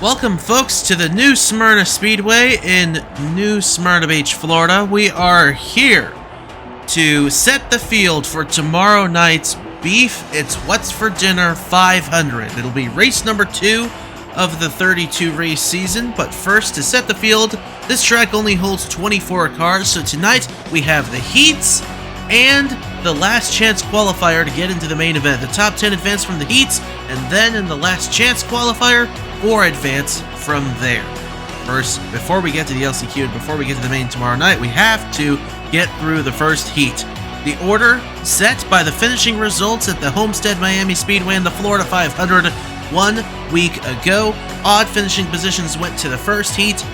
Welcome, folks, to the new Smyrna Speedway in New Smyrna Beach, Florida. We are here to set the field for tomorrow night's Beef It's What's for Dinner 500. It'll be race number 2 of the 32 race season, but first, to set the field, this track only holds 24 cars, so tonight we have the heats and the last chance qualifier to get into the main event. The top 10 advance from the heats, and then in the last chance qualifier, 4 advance from there. First, before we get to the LCQ and before we get to the main tomorrow night, we have to get through the first heat. The order set by the finishing results at the Homestead Miami Speedway in the Florida 500 1 week ago. Odd finishing positions went to the first heat.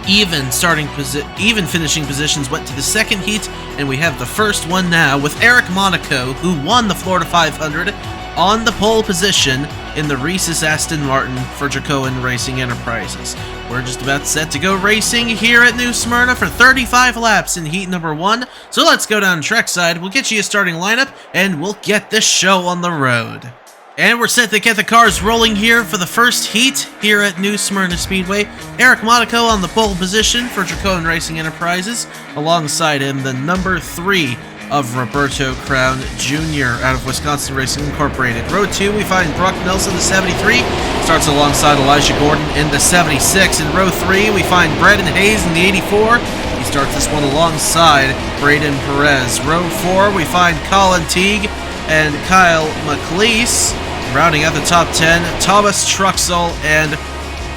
Even finishing positions went to the second heat, and we have the first one now with Eric Monaco, who won the Florida 500 on the pole position in the Reese's Aston Martin for Jacoan Racing Enterprises. We're just about set to go racing here at New Smyrna for 35 laps in heat number 1, so let's go down trackside, we'll get you a starting lineup, and we'll get this show on the road. And we're set to get the cars rolling here for the first heat here at New Smyrna Speedway. Eric Monaco on the pole position for Jacoan Racing Enterprises. Alongside him, the number 3 of Roberto Crown Jr. out of Wisconsin Racing Incorporated. Row 2, we find Brock Nelson, the 73. Starts alongside Elijah Gordon in the 76. In row 3, we find Brandon Hayes in the 84. He starts this one alongside Braden Perez. Row 4, we find Colin Teague and Kyle McLeese. Rounding out the top 10, Thomas Truxell and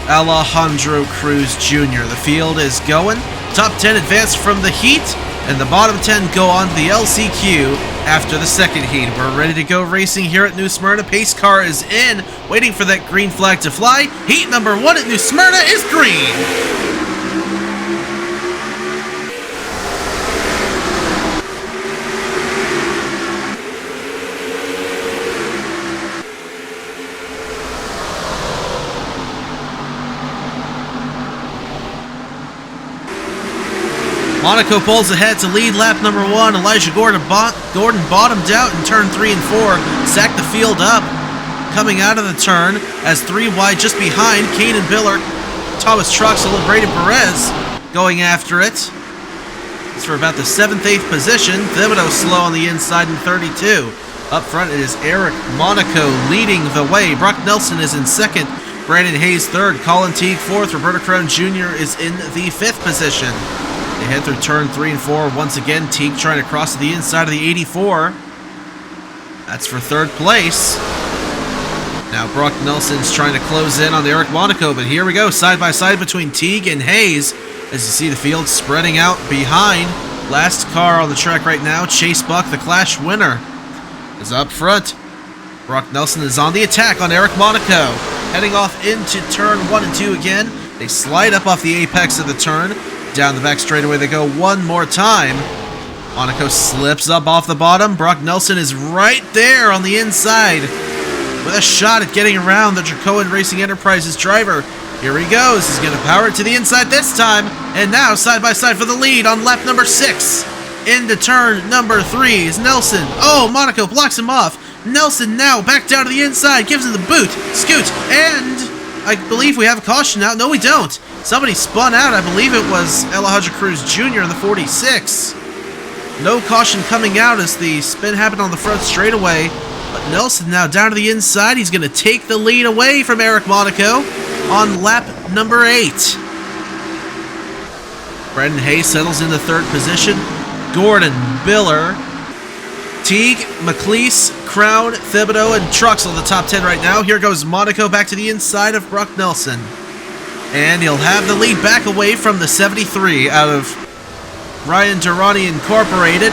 Alejandro Cruz Jr. The field is going. Top 10 advance from the heat, and the bottom 10 go on to the LCQ after the second heat. We're ready to go racing here at New Smyrna. Pace car is in, waiting for that green flag to fly. Heat number 1 at New Smyrna is green. Monaco pulls ahead to lead lap number 1. Elijah Gordon bottomed out in turn 3 and 4. Sacked the field up. Coming out of the turn as 3 wide just behind Kanan Biller, Thomas Truxell, and Braden Perez going after it. It's for about the 7th, 8th position. Thibodeau slow on the inside in 32. Up front it is Eric Monaco leading the way. Brock Nelson is in second. Brandon Hayes third. Colin Teague fourth. Roberto Crown Jr. is in the 5th position. They head through turn 3 and 4. Once again, Teague trying to cross to the inside of the 84. That's for 3rd place. Now Brock Nelson's trying to close in on Eric Monaco, but here we go, side by side between Teague and Hayes, as you see the field spreading out behind. Last car on the track right now, Chase Buck, the Clash winner, is up front. Brock Nelson is on the attack on Eric Monaco. Heading off into turn 1 and 2 again. They slide up off the apex of the turn. Down the back straightaway they go one more time. Monaco slips up off the bottom. Brock Nelson is right there on the inside with a shot at getting around the Jacoan Racing Enterprises driver. Here he goes. He's going to power it to the inside this time. And now side by side for the lead on lap number 6. Into turn number 3 is Nelson. Oh, Monaco blocks him off. Nelson now back down to the inside. Gives him the boot. Scoot. And I believe we have a caution out. No, we don't. Somebody spun out. I believe it was Alejandro Cruz Jr. in the 46. No caution coming out as the spin happened on the front straightaway. But Nelson now down to the inside. He's going to take the lead away from Eric Monaco on lap number 8. Brandon Hayes settles into 3rd position. Gordon, Biller, Teague, McLeese, Crown, Thibodeau, and Truxell the top 10 right now. Here goes Monaco back to the inside of Brock Nelson. And he'll have the lead back away from the 73 out of Ryan Durrani Incorporated.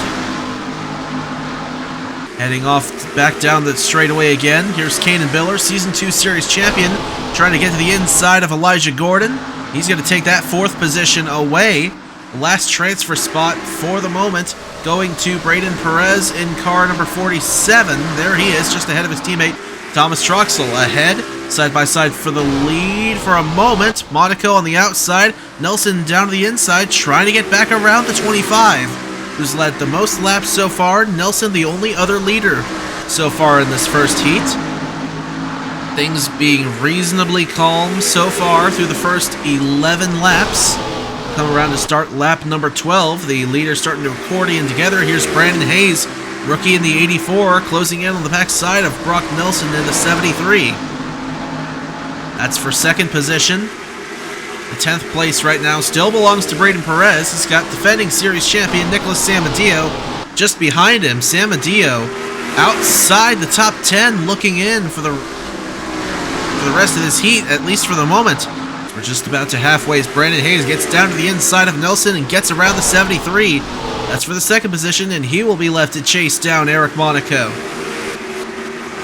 Heading off back down the straightaway again. Here's Kanan Biller, Season 2 Series champion, trying to get to the inside of Elijah Gordon. He's going to take that 4th position away. The last transfer spot for the moment going to Braden Perez in car number 47. There he is, just ahead of his teammate Thomas Truxell. Ahead, side by side for the lead for a moment. Monaco on the outside, Nelson down to the inside, trying to get back around the 25. Who's led the most laps so far. Nelson, the only other leader so far in this first heat. Things being reasonably calm so far through the first 11 laps. Come around to start lap number 12. The leader starting to accordion together. Here's Brandon Hayes, rookie in the 84, closing in on the back side of Brock Nelson in the 73. That's for second position. The 10th place right now still belongs to Braden Perez. He's got defending series champion Nicholas Samadillo just behind him. Samadillo outside the top 10, looking in for the rest of this heat, at least for the moment. We're just about to halfway as Brandon Hayes gets down to the inside of Nelson and gets around the 73. That's for the second position, and he will be left to chase down Eric Monaco.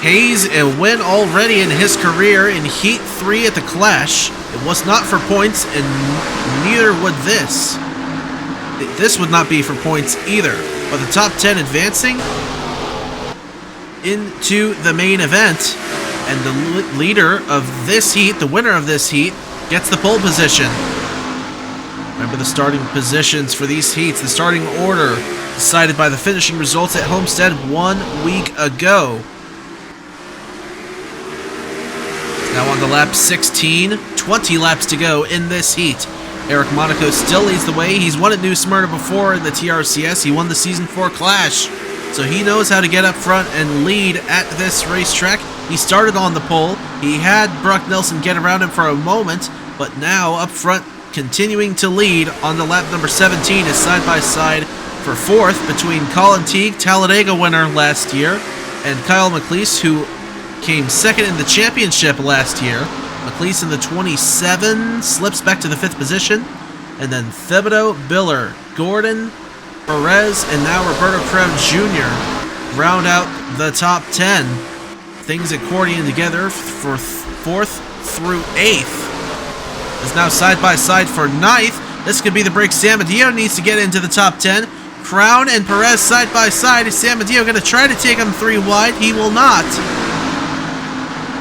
Hayes, a win already in his career in Heat 3 at the Clash. It was not for points, and neither would this. This would not be for points either. But the top 10 advancing into the main event, and the leader of this heat, the winner of this heat, gets the pole position. Remember the starting positions for these heats, the starting order decided by the finishing results at Homestead 1 week ago. Now on to lap 16, 20 laps to go in this heat. Eric Monaco still leads the way. He's won at New Smyrna before in the TRCS. He won the Season 4 Clash, so he knows how to get up front and lead at this racetrack. He started on the pole. He had Brock Nelson get around him for a moment, but now up front, continuing to lead on the lap number 17 is side-by-side for fourth between Colin Teague, Talladega winner last year, and Kyle McLeese, who came second in the championship last year. McLeese in the 27 slips back to the 5th position, and then Thibodeau, Biller, Gordon, Perez, and now Roberto Crown Jr. round out the top 10. Things accordion together for 4th through 8th. Is now side-by-side for 9th. This could be the break Samadillo needs to get into the top 10. Crown and Perez side-by-side. Is Samadillo going to try to take him 3 wide? He will not.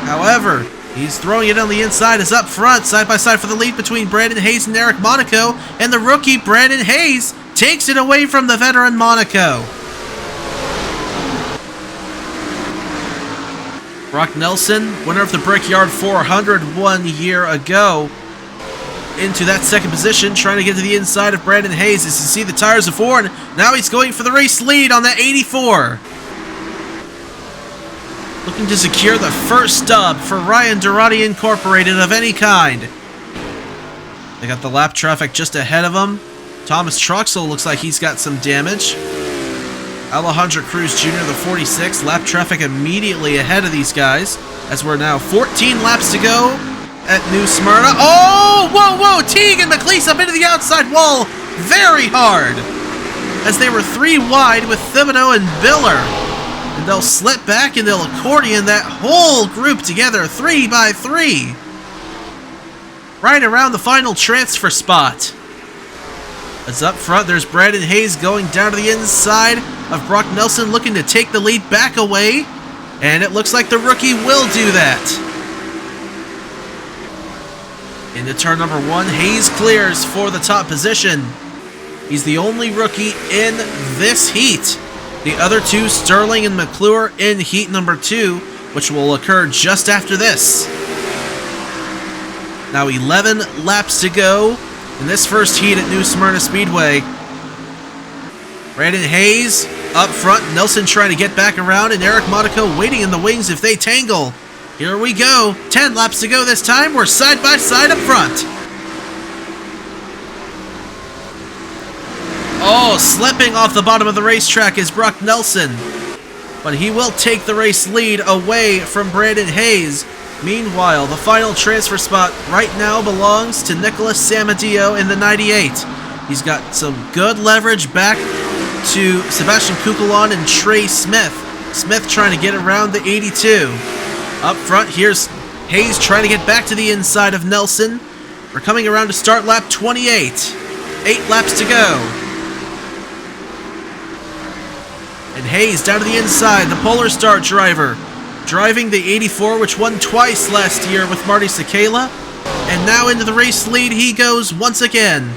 However, he's throwing it on the inside. Is up front, side-by-side for the lead between Brandon Hayes and Eric Monaco. And the rookie, Brandon Hayes, takes it away from the veteran Monaco. Brock Nelson, winner of the Brickyard 400 1 year ago, into that second position, trying to get to the inside of Brandon Hayes as you see the tires of 4, and now he's going for the race lead on the 84. Looking to secure the first stub for Ryan Durrani Incorporated of any kind. They got the lap traffic just ahead of them. Thomas Troxel looks like he's got some damage. Alejandro Cruz Jr., the 46, lap traffic immediately ahead of these guys, as we're now 14 laps to go at New Smyrna. Oh, whoa, Teague and McLeese up into the outside wall very hard, as they were 3 wide with Thibodeau and Biller. And they'll slip back and they'll accordion that whole group together 3 by 3. Right around the final transfer spot. As up front, there's Brandon Hayes going down to the inside of Brock Nelson, looking to take the lead back away. And it looks like the rookie will do that. Into turn number 1, Hayes clears for the top position. He's the only rookie in this heat. The other 2, Sterling and McClure, in heat number 2, which will occur just after this. Now 11 laps to go in this first heat at New Smyrna Speedway. Brandon Hayes up front, Nelson trying to get back around, and Eric Monaco waiting in the wings if they tangle. Here we go. 10 laps to go this time. We're side by side up front. Oh, slipping off the bottom of the racetrack is Brock Nelson. But he will take the race lead away from Brandon Hayes. Meanwhile, the final transfer spot right now belongs to Nicholas Samadillo in the 98. He's got some good leverage back to Sebastian Kukulon and Trey Smith. Smith trying to get around the 82. Up front, here's Hayes trying to get back to the inside of Nelson. We're coming around to start lap 28. 8 laps to go. And Hayes down to the inside, the Polar Star driver, driving the 84, which won twice last year with Marty Sakala. And now into the race lead he goes once again.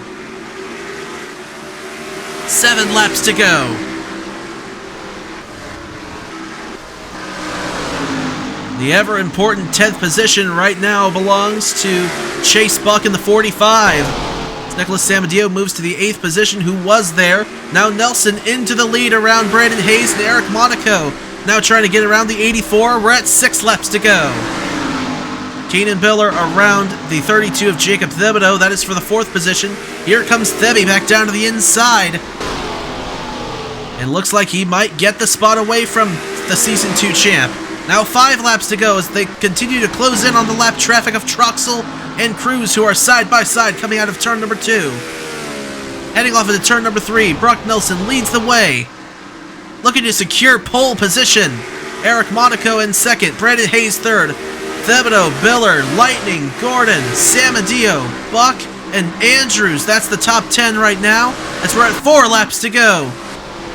7 laps to go. The ever-important 10th position right now belongs to Chase Buck in the 45. As Nicholas Samadio moves to the 8th position, who was there. Now Nelson into the lead around Brandon Hayes and Eric Monaco. Now trying to get around the 84. We're at 6 laps to go. Keenan Biller around the 32 of Jacob Thibodeau. That is for the 4th position. Here comes Thebby back down to the inside. And looks like he might get the spot away from the Season 2 champ. Now 5 laps to go as they continue to close in on the lap traffic of Troxel and Cruz, who are side by side coming out of turn number 2. Heading off into turn number 3, Brock Nelson leads the way, looking to secure pole position. Eric Monaco in 2nd, Brandon Hayes 3rd, Thibodeau, Biller, Lightning, Gordon, Samadio, Buck, and Andrews. That's the top 10 right now, as we're at 4 laps to go.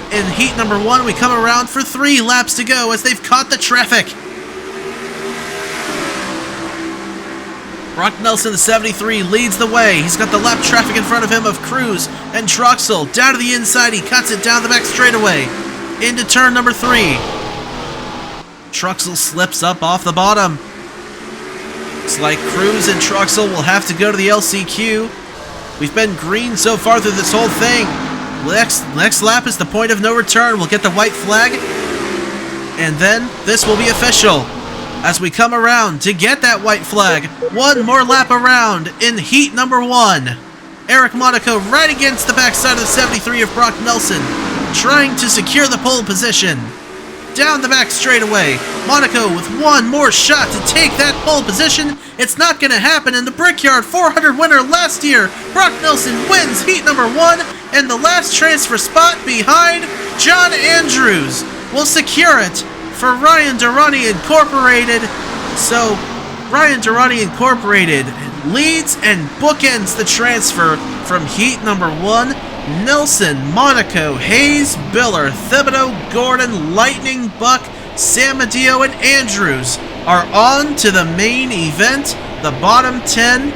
In heat number 1, we come around for 3 laps to go as they've caught the traffic. Brock Nelson, the 73, leads the way. He's got the lap traffic in front of him of Cruz and Troxel. Down to the inside, he cuts it down the back straightaway. Into turn number 3. Troxel slips up off the bottom. Looks like Cruz and Troxel will have to go to the LCQ. We've been green so far through this whole thing. Next lap is the point of no return. We'll get the white flag, and then this will be official as we come around to get that white flag. 1 more lap around in heat number 1. Eric Monaco right against the backside of the 73 of Brock Nelson, trying to secure the pole position. Down the back straightaway, Monaco with 1 more shot to take that pole position. It's not going to happen in the Brickyard 400 winner last year. Brock Nelson wins heat number 1, and the last transfer spot behind John Andrews will secure it for Ryan Durrani Incorporated. So, Ryan Durrani Incorporated leads and bookends the transfer from heat number 1. Nelson, Monaco, Hayes, Biller, Thibodeau, Gordon, Lightning, Buck, Samadio, and Andrews are on to the main event. The bottom 10,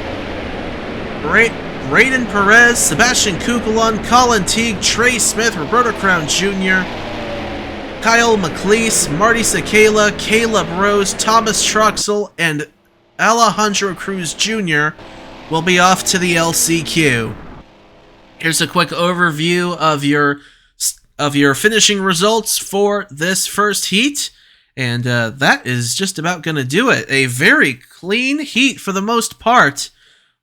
Raiden Perez, Sebastian Kukulon, Colin Teague, Trey Smith, Roberto Crown Jr., Kyle McLeese, Marty Sakala, Caleb Rose, Thomas Troxel, and Alejandro Cruz Jr. will be off to the LCQ. Here's a quick overview of your finishing results for this first heat, and that is just about going to do it. A very clean heat for the most part,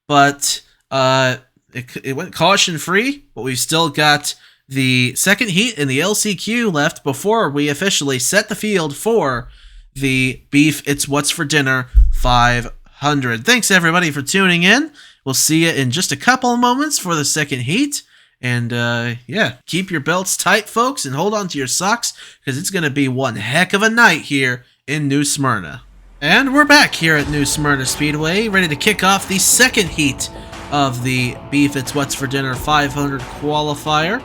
but it went caution-free, but we've still got the second heat in the LCQ left before we officially set the field for the Beef It's What's for Dinner 500. Thanks, everybody, for tuning in. We'll see you in just a couple of moments for the second heat. And, yeah, keep your belts tight, folks, and hold on to your socks, because it's going to be one heck of a night here in New Smyrna. And we're back here at New Smyrna Speedway, ready to kick off the second heat of the Beef It's What's for Dinner 500 qualifier.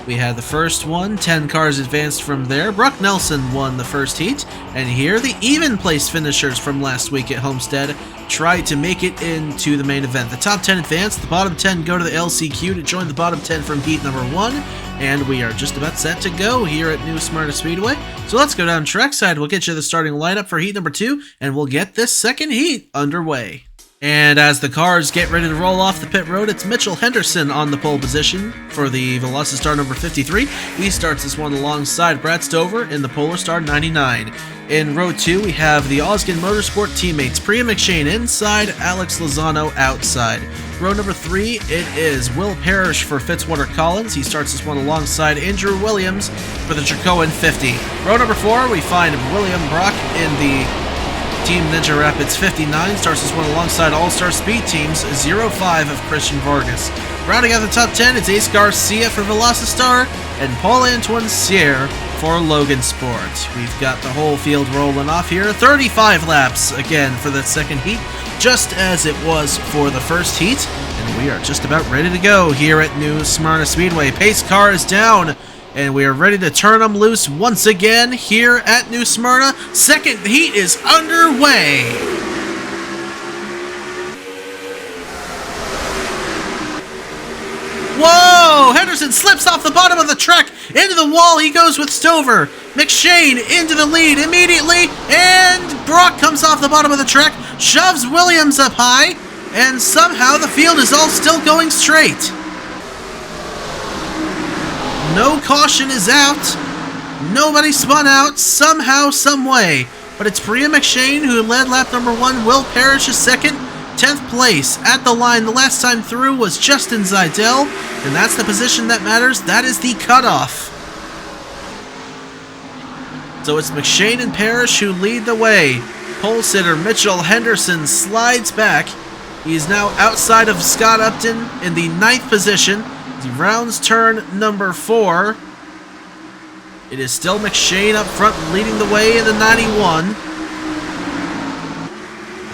We had the first one, 10 cars advanced from there. Brock Nelson won the first heat, and here the even place finishers from last week at Homestead tried to make it into the main event. The top 10 advance, the bottom 10 go to the LCQ to join the bottom 10 from heat number 1, and we are just about set to go here at New Smyrna Speedway. So let's go down trackside, we'll get you the starting lineup for heat number 2, and we'll get this second heat underway. And as the cars get ready to roll off the pit road, it's Mitchell Henderson on the pole position for the Velocity number 53. He starts this one alongside Brad Stover in the Polar Star 99. In row 2, we have the Oskin Motorsport teammates, Priya McShane inside, Alex Lozano outside. Row number 3, it is Will Parrish for Fitzwater Collins. He starts this one alongside Andrew Williams for the Jacoan 50. Row number 4, we find William Brock in the Team Ninja Rapids 59, starts this one alongside All-Star Speed Teams 05 of Christian Vargas. Rounding out the top 10, it's Ace Garcia for Velocistar and Paul-Antoine Sierre for Logan Sport. We've got the whole field rolling off here. 35 laps again for the second heat, just as it was for the first heat. And we are just about ready to go here at New Smyrna Speedway. Pace car is down, and we are ready to turn them loose once again here at New Smyrna. Second heat is underway. Whoa! Henderson slips off the bottom of the track into the wall. He goes with Stover. McShane into the lead immediately, and Brock comes comes off the bottom of the track, shoves Williams up high, and somehow the field is all still going straight. No caution is out. Nobody spun out somehow, some way. But it's Priya McShane who led lap number 1. Will Parrish is second. 10th place at the line the last time through was Justin Zeidel. And that's the position that matters. That is the cutoff. So it's McShane and Parrish who lead the way. Pole sitter Mitchell Henderson slides back. He is now outside of Scott Upton in the 9th position. He rounds turn number 4. It is still McShane up front leading the way in the 91.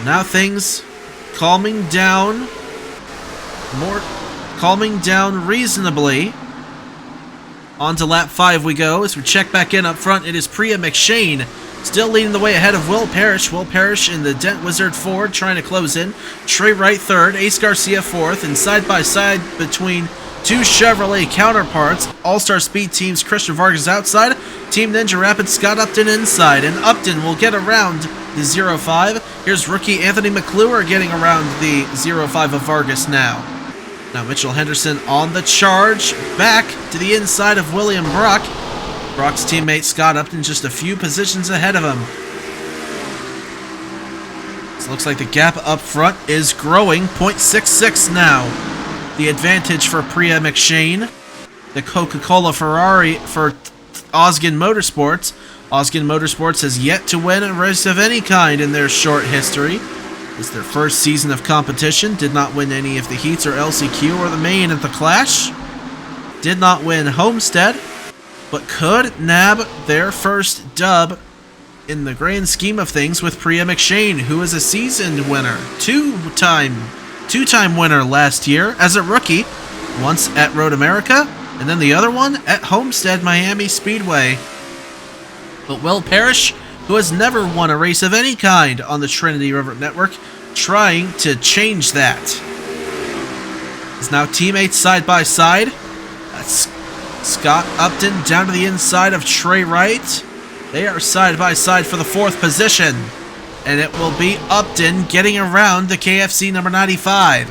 Now things calming down reasonably. On to lap 5 we go as we check back in up front. It is Priya McShane still leading the way ahead of Will Parrish. Will Parrish in the Dent Wizard Ford trying to close in. Trey Wright third, Ace Garcia fourth, and side by side between two Chevrolet counterparts, All-Star Speed Team's Christian Vargas outside, Team Ninja Rapid Scott Upton inside, and Upton will get around the 05. Here's rookie Anthony McClure getting around the 05 of Vargas now. Now Mitchell Henderson on the charge, back to the inside of William Brock. Brock's teammate Scott Upton just a few positions ahead of him. So looks like the gap up front is growing, 0.66 now. The advantage for Priya McShane. The Coca-Cola Ferrari for Osgen Motorsports. Osgen Motorsports has yet to win a race of any kind in their short history. It's their first season of competition. Did not win any of the heats or LCQ or the main at the Clash. Did not win Homestead, but could nab their first dub in the grand scheme of things with Priya McShane, who is a seasoned winner. Two-time winner last year as a rookie, once at Road America, and then the other one at Homestead Miami Speedway. But Will Parrish, who has never won a race of any kind on the Trinity River Network, trying to change that. Is now teammates side by side. That's Scott Upton down to the inside of Trey Wright. They are side by side for the 4th position. And it will be Upton getting around the KFC number 95.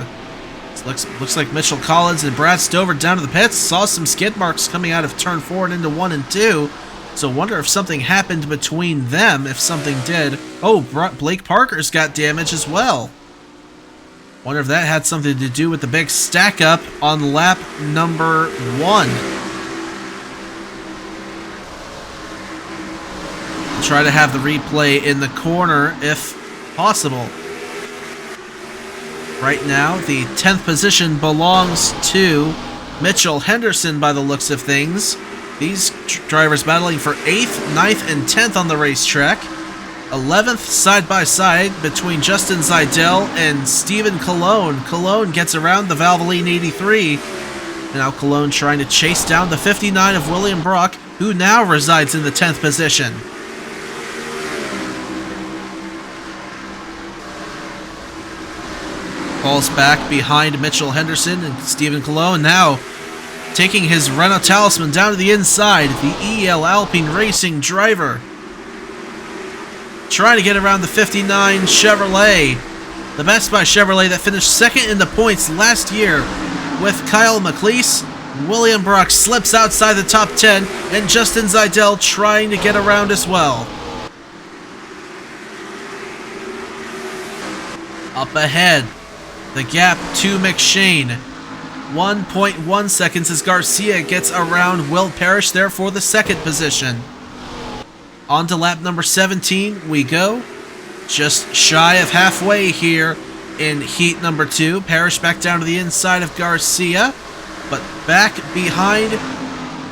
Looks like Mitchell Collins and Brad Stover down to the pits. Saw some skid marks coming out of turn 4 and into 1 and 2. So wonder if something happened between them, if something did. Oh, Blake Parker's got damage as well. Wonder if that had something to do with the big stack up on lap number 1. Try to have the replay in the corner if possible. Right now, the 10th position belongs to Mitchell Henderson by the looks of things. These drivers battling for 8th, 9th, and 10th on the racetrack. 11th side by side between Justin Zeidel and Steven Colon. Colon gets around the Valvoline 83. And now Colon trying to chase down the 59 of William Brock, who now resides in the 10th position. Falls back behind Mitchell Henderson and Steven Colon, now taking his Renault Talisman down to the inside. The EL Alpine Racing driver trying to get around the 59 Chevrolet. The Best Buy Chevrolet that finished second in the points last year with Kyle McLeese. William Brock slips outside the top 10, and Justin Zeidel trying to get around as well. Up ahead, the gap to McShane. 1.1 seconds as Garcia gets around Will Parrish there for the 2nd position. On to lap number 17 we go. Just shy of halfway here in heat number 2. Parrish back down to the inside of Garcia, but back behind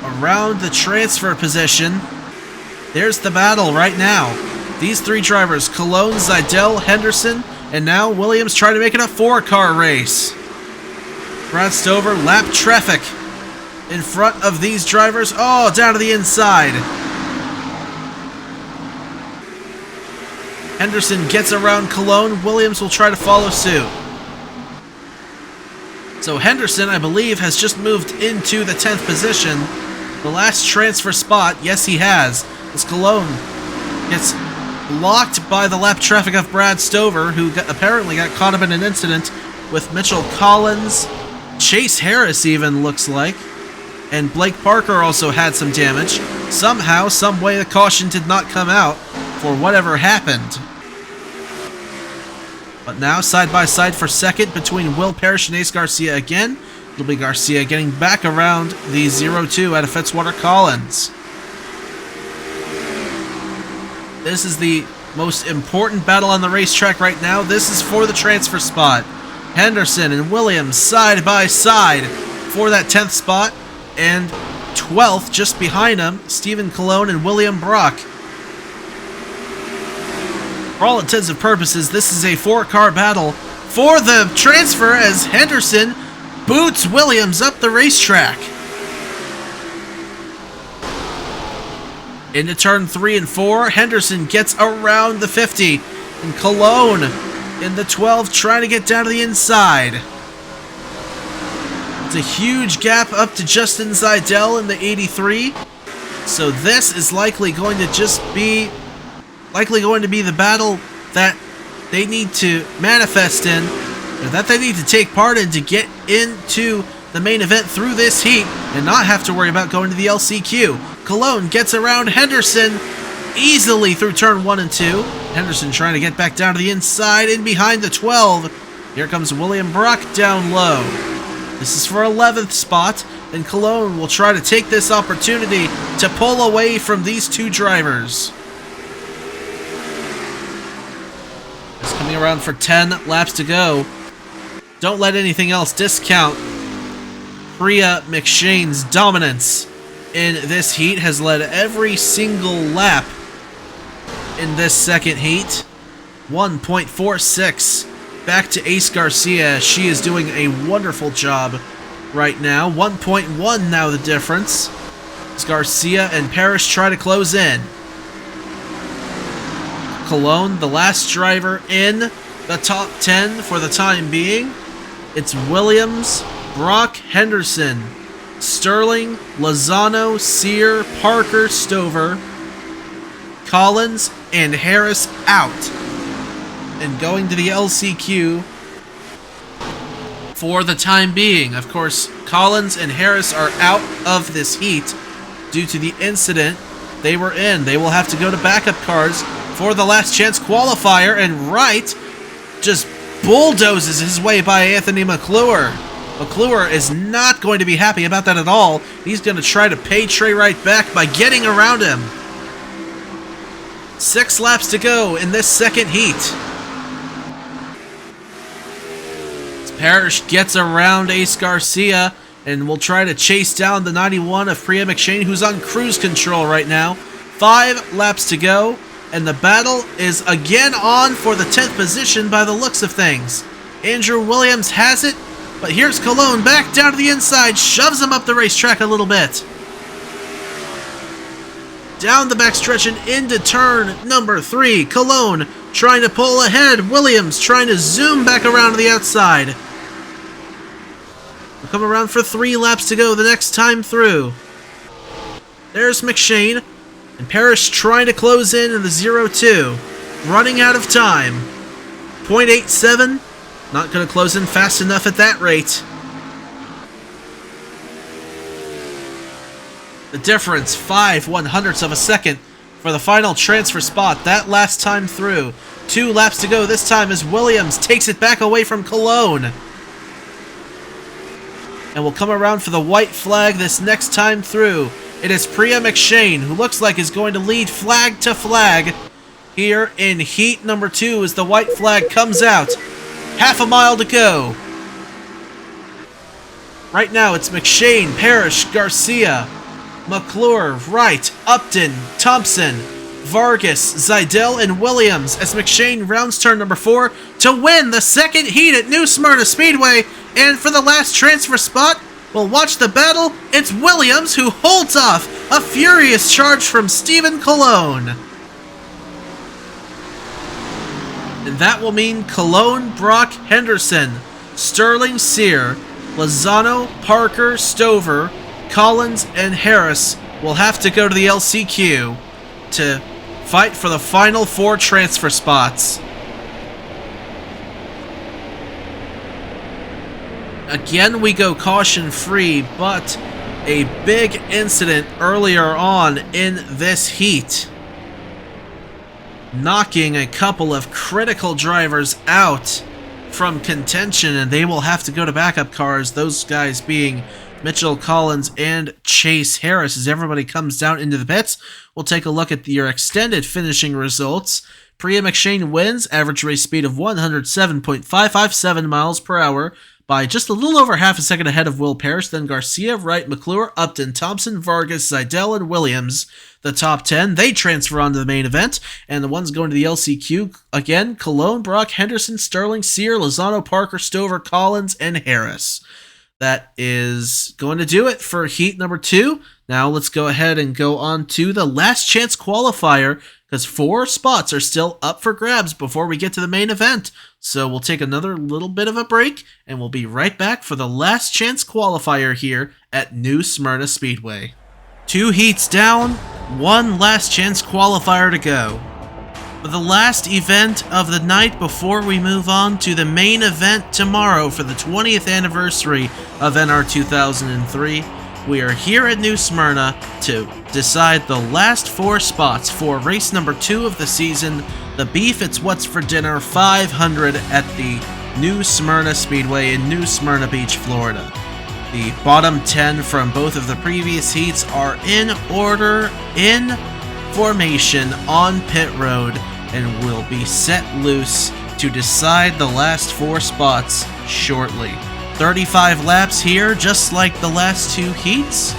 around the transfer position. There's the battle right now. These 3 drivers, Colon, Zeidel, Henderson, and now Williams trying to make it a 4-car race. Brad Stover, lap traffic in front of these drivers. Oh, down to the inside. Henderson gets around Colon. Williams will try to follow suit. So Henderson, I believe, has just moved into the 10th position. The last transfer spot, yes he has, as Colon gets blocked by the lap traffic of Brad Stover, who apparently got caught up in an incident with Mitchell Collins. Chase Harris even looks like. And Blake Parker also had some damage. Somehow, some way, the caution did not come out for whatever happened. But now, side by side for second between Will Parrish and Ace Garcia again. It'll be Garcia getting back around the 0-2 out of Fitzwater Collins. This is the most important battle on the racetrack right now. This is for the transfer spot. Henderson and Williams side by side for that 10th spot. And 12th, just behind him, Stephen Colon and William Brock. For all intents and purposes, this is a 4-car battle for the transfer as Henderson boots Williams up the racetrack. Into turn 3 and 4, Henderson gets around the 50, and Colon in the 12 trying to get down to the inside. It's a huge gap up to Justin Zidell in the 83. So this is likely going to be the battle that they need to manifest in, or that they need to take part in to get into the main event through this heat and not have to worry about going to the LCQ. Colon gets around Henderson easily through turn 1 and 2. Henderson trying to get back down to the inside in behind the 12. Here comes William Brock down low. This is for 11th spot, and Colon will try to take this opportunity to pull away from these two drivers. It's coming around for 10 laps to go. Don't let anything else discount Priya McShane's dominance in this heat. Has led every single lap in this second heat. 1.46 back to Ace Garcia. She is doing a wonderful job right now. 1.1 now the difference as Garcia and Parrish try to close in. Colon, the last driver in the top 10 for the time being. It's Williams, Brock, Henderson, Sterling, Lozano, Sear, Parker, Stover, Collins, and Harris out. And going to the LCQ for the time being. Of course, Collins and Harris are out of this heat due to the incident they were in. They will have to go to backup cars for the last chance qualifier, and Wright just bulldozes his way by Anthony McClure. McClure is not going to be happy about that at all. He's going to try to pay Trey Wright back by getting around him. 6 laps to go in this second heat. Parrish gets around Ace Garcia and will try to chase down the 91 of Priya McShane, who's on cruise control right now. 5 laps to go, and the battle is again on for the 10th position by the looks of things. Andrew Williams has it, but here's Colon back down to the inside, shoves him up the racetrack a little bit. Down the backstretch and into turn number 3. Colon trying to pull ahead. Williams trying to zoom back around to the outside. We'll come around for 3 laps to go the next time through. There's McShane. And Parrish trying to close in the 0-2. Running out of time. 0.87. Not going to close in fast enough at that rate. The difference, 5/100ths of a second for the final transfer spot that last time through. 2 laps to go this time as Williams takes it back away from Colon. And will come around for the white flag this next time through. It is Priya McShane, who looks like is going to lead flag to flag here in heat number 2 as the white flag comes out. Half a mile to go. Right now it's McShane, Parrish, Garcia, McClure, Wright, Upton, Thompson, Vargas, Zidell, and Williams as McShane rounds turn number 4 to win the second heat at New Smyrna Speedway. And for the last transfer spot, we'll watch the battle. It's Williams who holds off a furious charge from Stephen Colon. And that will mean Colon, Brock, Henderson, Sterling, Sear, Lozano, Parker, Stover, Collins, and Harris will have to go to the LCQ to fight for the final 4 transfer spots. Again, we go caution-free, but a big incident earlier on in this heat, knocking a couple of critical drivers out from contention, and they will have to go to backup cars, those guys being Mitchell Collins and Chase Harris. As everybody comes down into the pits, we'll take a look at your extended finishing results. Priya McShane wins, average race speed of 107.557 miles per hour, by just a little over half a second ahead of Will Parrish. Then Garcia, Wright, McClure, Upton, Thompson, Vargas, Seidel, and Williams, the top 10. They transfer on to the main event, and the ones going to the LCQ, again, Cologne, Brock, Henderson, Sterling, Sear, Lozano, Parker, Stover, Collins, and Harris. That is going to do it for heat number 2. Now let's go ahead and go on to the last chance qualifier, because 4 spots are still up for grabs before we get to the main event. So we'll take another little bit of a break, and we'll be right back for the last chance qualifier here at New Smyrna Speedway. 2 heats down, 1 last chance qualifier to go. For the last event of the night before we move on to the main event tomorrow for the 20th anniversary of NR2003, we are here at New Smyrna to decide the last 4 spots for race number 2 of the season, the Beef It's What's for Dinner 500 at the New Smyrna Speedway in New Smyrna Beach, Florida. The bottom 10 from both of the previous heats are in order, in formation on pit road, and will be set loose to decide the last 4 spots shortly. 35 laps here, just like the last 2 heats,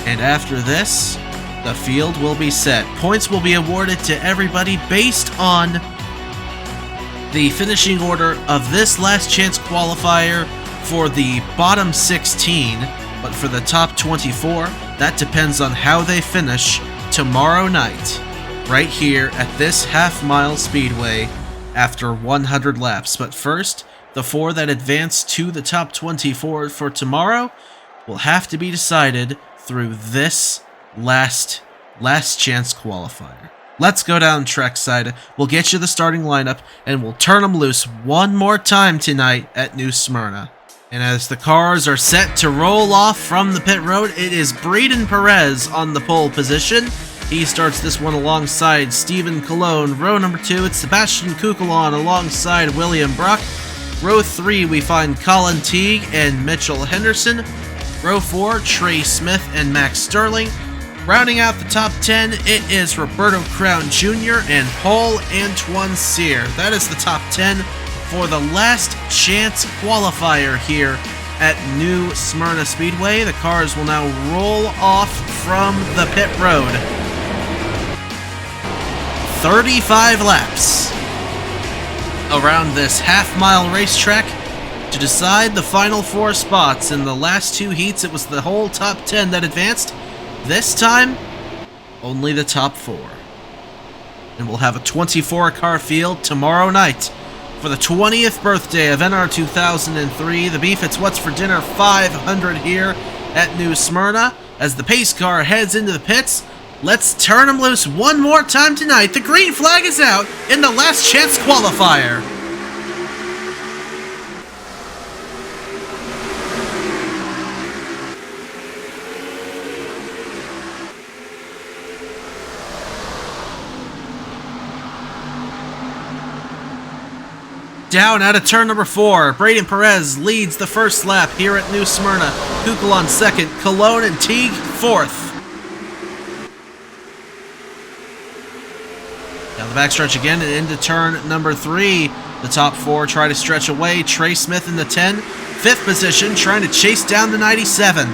and after this, the field will be set. Points will be awarded to everybody based on the finishing order of this last chance qualifier for the bottom 16, but for the top 24, that depends on how they finish tomorrow night, right here at this half-mile speedway after 100 laps. But first, the 4 that advance to the top 24 for tomorrow will have to be decided through this last chance qualifier. Let's go down trackside, we'll get you the starting lineup, and we'll turn them loose one more time tonight at New Smyrna. And as the cars are set to roll off from the pit road, it is Braden Perez on the pole position. He starts this one alongside Stephen Cologne. Row number 2, it's Sebastian Kukulon alongside William Brock. Row 3, we find Colin Teague and Mitchell Henderson. Row 4, Trey Smith and Max Sterling. Rounding out the top 10, it is Roberto Crown Jr. and Paul Antoine Sear. That is the top 10 for the last chance qualifier here at New Smyrna Speedway. The cars will now roll off from the pit road. 35 laps around this half-mile racetrack to decide the final 4 spots. In the last 2 heats, it was the whole top 10 that advanced. This time, only the top 4. And we'll have a 24-car field tomorrow night for the 20th birthday of NR 2003. The Beef It's What's for Dinner 500 here at New Smyrna. As the pace car heads into the pits, let's turn them loose one more time tonight. The green flag is out in the last chance qualifier. Down out of turn number 4, Braden Perez leads the first lap here at New Smyrna. Kukulon second, Cologne and Teague fourth. Down the backstretch again and into turn number 3. The top 4 try to stretch away. Trey Smith in the 10. 5th position, trying to chase down the 97.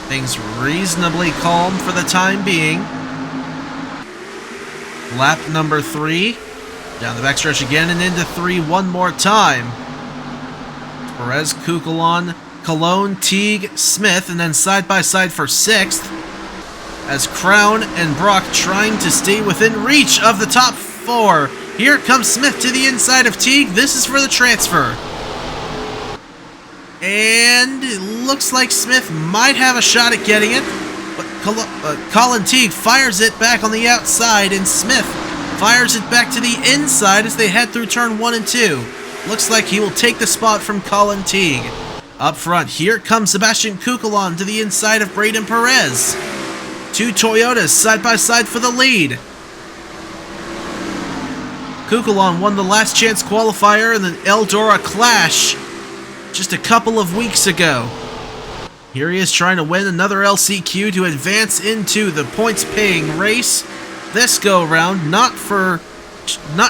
Things reasonably calm for the time being. Lap number 3. Down the backstretch again and into 3 one more time. Perez, Kukulon, Cologne, Teague, Smith, and then side by side for 6th. As Crown and Brock trying to stay within reach of the top 4. Here comes Smith to the inside of Teague. This is for the transfer. And it looks like Smith might have a shot at getting it, but Colin Teague fires it back on the outside, and Smith fires it back to the inside as they head through turn 1 and 2. Looks like he will take the spot from Colin Teague. Up front, here comes Sebastian Kukulon to the inside of Braden Perez. Two Toyotas side by side for the lead. Kukulon won the last chance qualifier in the Eldora Clash just a couple of weeks ago. Here he is trying to win another LCQ to advance into the points-paying race. This go-round, not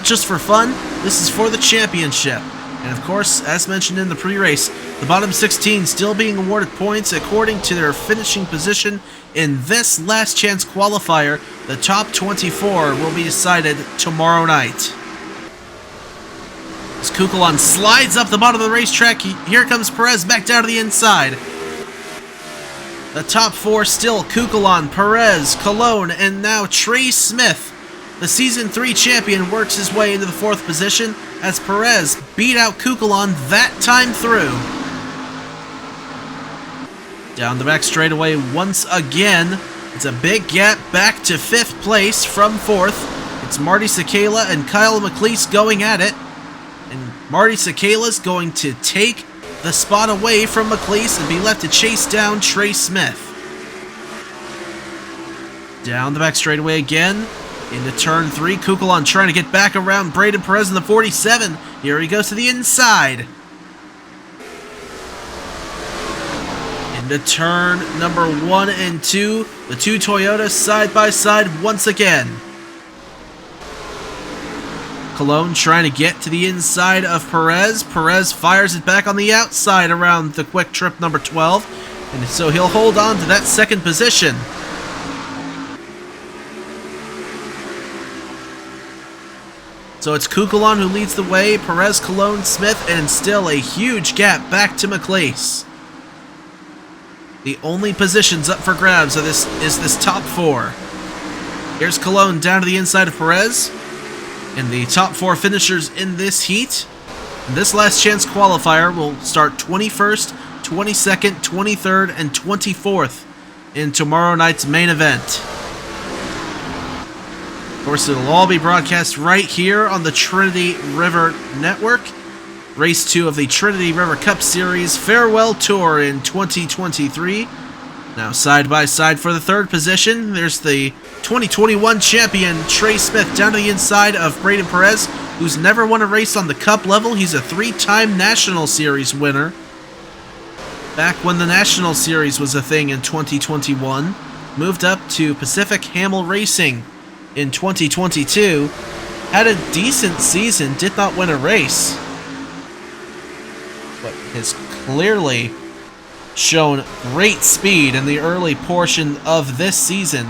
just for fun, this is for the championship. And of course, as mentioned in the pre-race, the bottom 16 still being awarded points according to their finishing position in this last chance qualifier. The top 24 will be decided tomorrow night. As Kukulon slides up the bottom of the racetrack, here comes Perez back down to the inside. The top 4 still Kukulon, Perez, Cologne, and now Trey Smith. The Season 3 champion works his way into the 4th position as Perez beat out Kukulon that time through. Down the back straightaway once again. It's a big gap back to 5th place from 4th. It's Marty Sakala and Kyle McLeese going at it. And Marty Sakala's going to take the spot away from McLeese and be left to chase down Trey Smith. Down the back straightaway again. Into turn 3, Kukulon trying to get back around Braden Perez in the 47. Here he goes to the inside. Into turn number 1 and 2. The two Toyotas side by side once again. Cologne trying to get to the inside of Perez. Perez fires it back on the outside around the quick trip number 12. And so he'll hold on to that 2nd position. So it's Kukulon who leads the way, Perez, Cologne, Smith, and still a huge gap back to McLeese. The only positions up for grabs are this top 4. Here's Cologne down to the inside of Perez. And the top 4 finishers in this heat. And this last chance qualifier will start 21st, 22nd, 23rd, and 24th in tomorrow night's main event. Of course, it'll all be broadcast right here on the Trinity River Network. Race 2 of the Trinity River Cup Series Farewell Tour in 2023. Now side by side for the 3rd position, there's the 2021 champion Trey Smith down to the inside of Braden Perez, who's never won a race on the Cup level. He's a 3-time National Series winner. Back when the National Series was a thing in 2021, moved up to Pacific Hamel Racing in 2022, had a decent season, did not win a race, but has clearly shown great speed in the early portion of this season.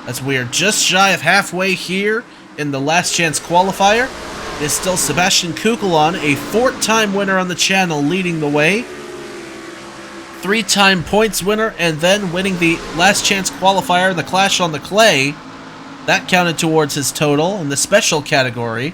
As we are just shy of halfway here in the last chance qualifier, it is still Sebastian Kukulon, a 4-time winner on the channel, leading the way. 3-time points winner, and then winning the last chance qualifier in the Clash on the Clay. That counted towards his total in the special category.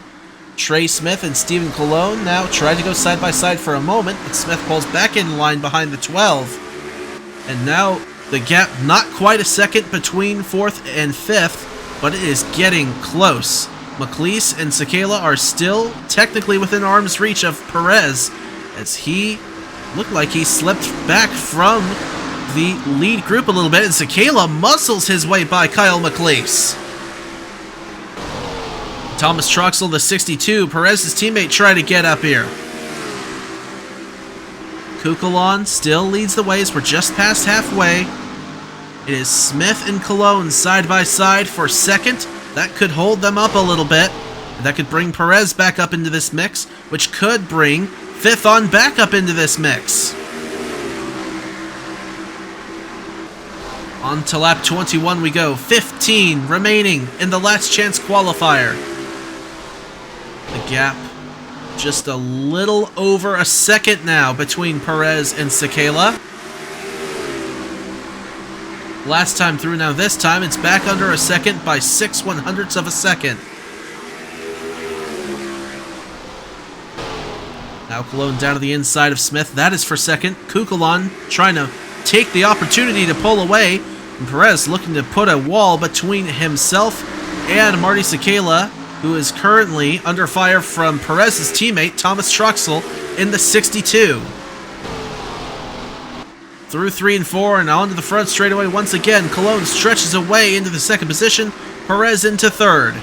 Trey Smith and Steven Cologne now try to go side by side for a moment, but Smith pulls back in line behind the 12. And now the gap not quite a second between 4th and 5th, but it is getting close. McLeese and Sakala are still technically within arm's reach of Perez, as he looked like he slipped back from the lead group a little bit, and Sakala muscles his way by Kyle McLeese. Thomas Troxel, the 62, Perez's teammate, try to get up here. Kukulon still leads the way as we're just past halfway. It is Smith and Cologne side by side for 2nd. That could hold them up a little bit. That could bring Perez back up into this mix, which could bring 5th on back up into this mix. On to lap 21 we go. 15 remaining in the last chance qualifier. The gap just a little over a second now between Perez and Sakala. Last time through, now this time it's back under a second by 6/100ths of a second. Now Cologne down to the inside of Smith. That is for 2nd. Kukulon trying to take the opportunity to pull away. And Perez looking to put a wall between himself and Marty Sakala, who is currently under fire from Perez's teammate, Thomas Truxell, in the 62. Through 3 and 4 and onto the front straightaway once again. Cologne stretches away into the second position. Perez into third.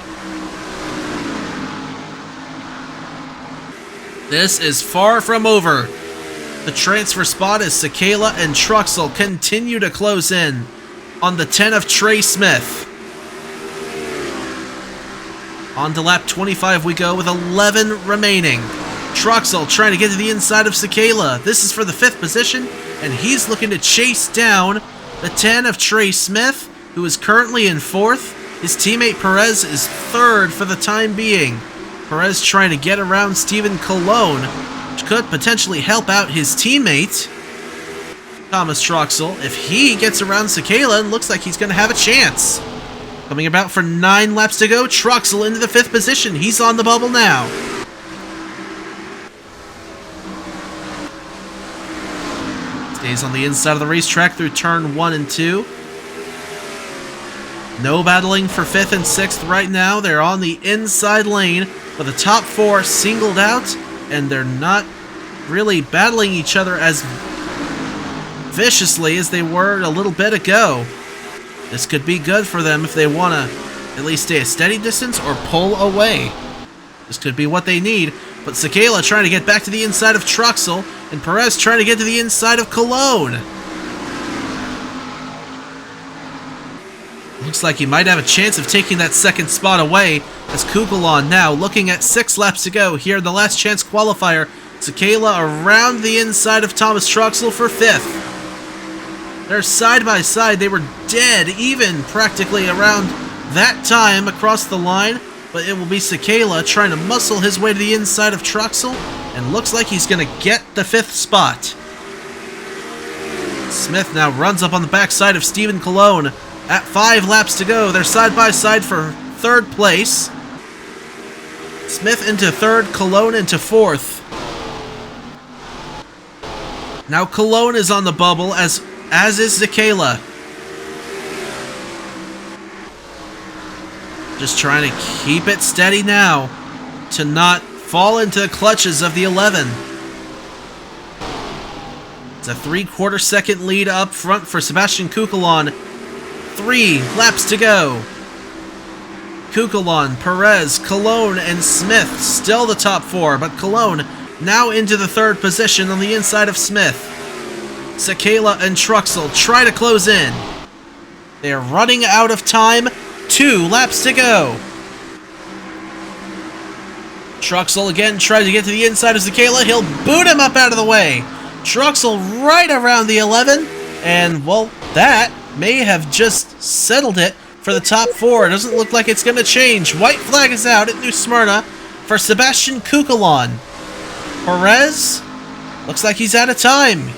This is far from over. The transfer spot as Sakala and Truxell continue to close in on the 10 of Trey Smith. On to lap 25 we go with 11 remaining. Truxell trying to get to the inside of Sakala. This is for the 5th position, and he's looking to chase down the 10 of Trey Smith, who is currently in 4th. His teammate Perez is 3rd for the time being. Perez trying to get around Stephen Cologne, which could potentially help out his teammate, Thomas Truxell. If he gets around Sakala, it looks like he's going to have a chance. Coming about for 9 laps to go, Truxell into the 5th position. He's on the bubble now. Stays on the inside of the racetrack through turn 1 and 2. No battling for 5th and 6th right now. They're on the inside lane, but the top 4 singled out, and they're not really battling each other as viciously as they were a little bit ago. This could be good for them if they want to at least stay a steady distance or pull away. This could be what they need, but Sakala trying to get back to the inside of Truxell, and Perez trying to get to the inside of Cologne. Looks like he might have a chance of taking that second spot away, as Kukulon now looking at 6 laps to go here in the last chance qualifier. Sakala around the inside of Thomas Truxell for 5th. They're side by side. They were dead even practically around that time across the line, but it will be Sakala trying to muscle his way to the inside of Truxell, and looks like he's going to get the 5th spot. Smith now runs up on the backside of Stephen Cologne. At 5 laps to go, they're side by side for 3rd place. Smith into 3rd, Cologne into 4th. Now Cologne is on the bubble, as is Sakala. Just trying to keep it steady now to not fall into the clutches of the 11. It's a 3/4 second lead up front for Sebastian Kukulon. 3 laps to go. Kukulon, Perez, Cologne, and Smith still the top 4, but Cologne now into the 3rd position on the inside of Smith. Sakala and Truxell try to close in. They are running out of time. 2 laps to go. Truxell again tries to get to the inside of Sakala. He'll boot him up out of the way. Truxell right around the 11. And, well, that may have just settled it for the top 4. It doesn't look like it's going to change. White flag is out at New Smyrna for Sebastian Kukulon. Perez looks like he's out of time,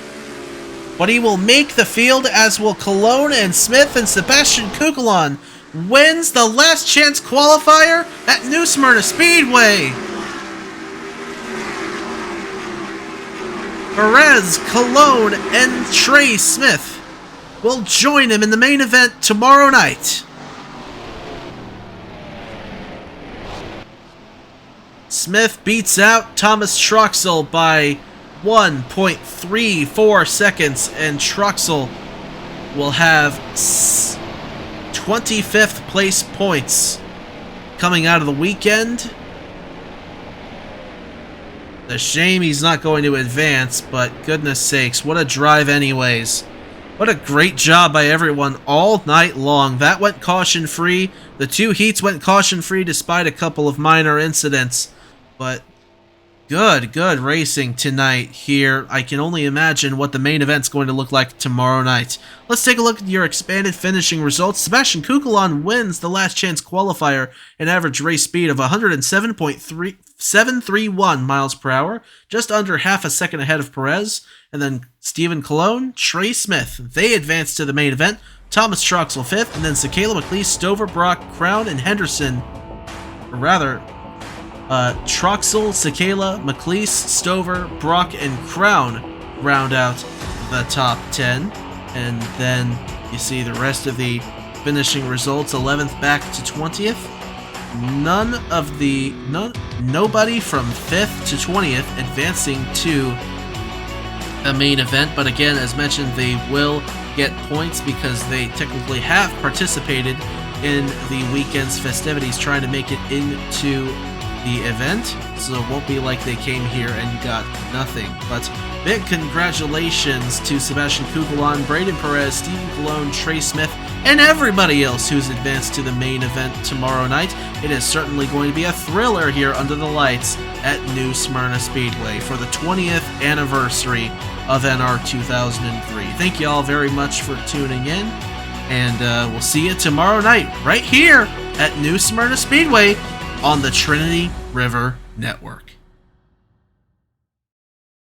but he will make the field, as will Cologne and Smith, and Sebastian Kukulon wins the last chance qualifier at New Smyrna Speedway. Perez, Cologne, and Trey Smith will join him in the main event tomorrow night. Smith beats out Thomas Truxell by 1.34 seconds, and Truxell will have 25th place points coming out of the weekend. The shame he's not going to advance, but goodness sakes, what a drive anyways. What a great job by everyone all night long. That went caution-free. The 2 heats went caution-free despite a couple of minor incidents. But good racing tonight here. I can only imagine what the main event's going to look like tomorrow night. Let's take a look at your expanded finishing results. Sebastian Kukulon wins the last chance qualifier, an average race speed of 107.731 miles per hour, just under half a second ahead of Perez. And then Stephen Cologne, Trey Smith, they advance to the main event. Thomas Truxell 5th, and then Sakala, McLeese, Stover, Brock, Crown, and Henderson. Or rather, Truxell, Sakala, McLeese, Stover, Brock, and Crown round out the top 10. And then you see the rest of the finishing results, 11th back to 20th. Nobody from 5th to 20th advancing to the main event, but again, as mentioned, they will get points because they technically have participated in the weekend's festivities trying to make it into the event, so it won't be like they came here and got nothing. But big congratulations to Sebastian Kugelon, Braden Perez, Steven Colon, Trey Smith, and everybody else who's advanced to the main event tomorrow night. It is certainly going to be a thriller here under the lights at New Smyrna Speedway for the 20th anniversary of NR2003. Thank you all very much for tuning in, and we'll see you tomorrow night right here at New Smyrna Speedway on the Trinity River Network.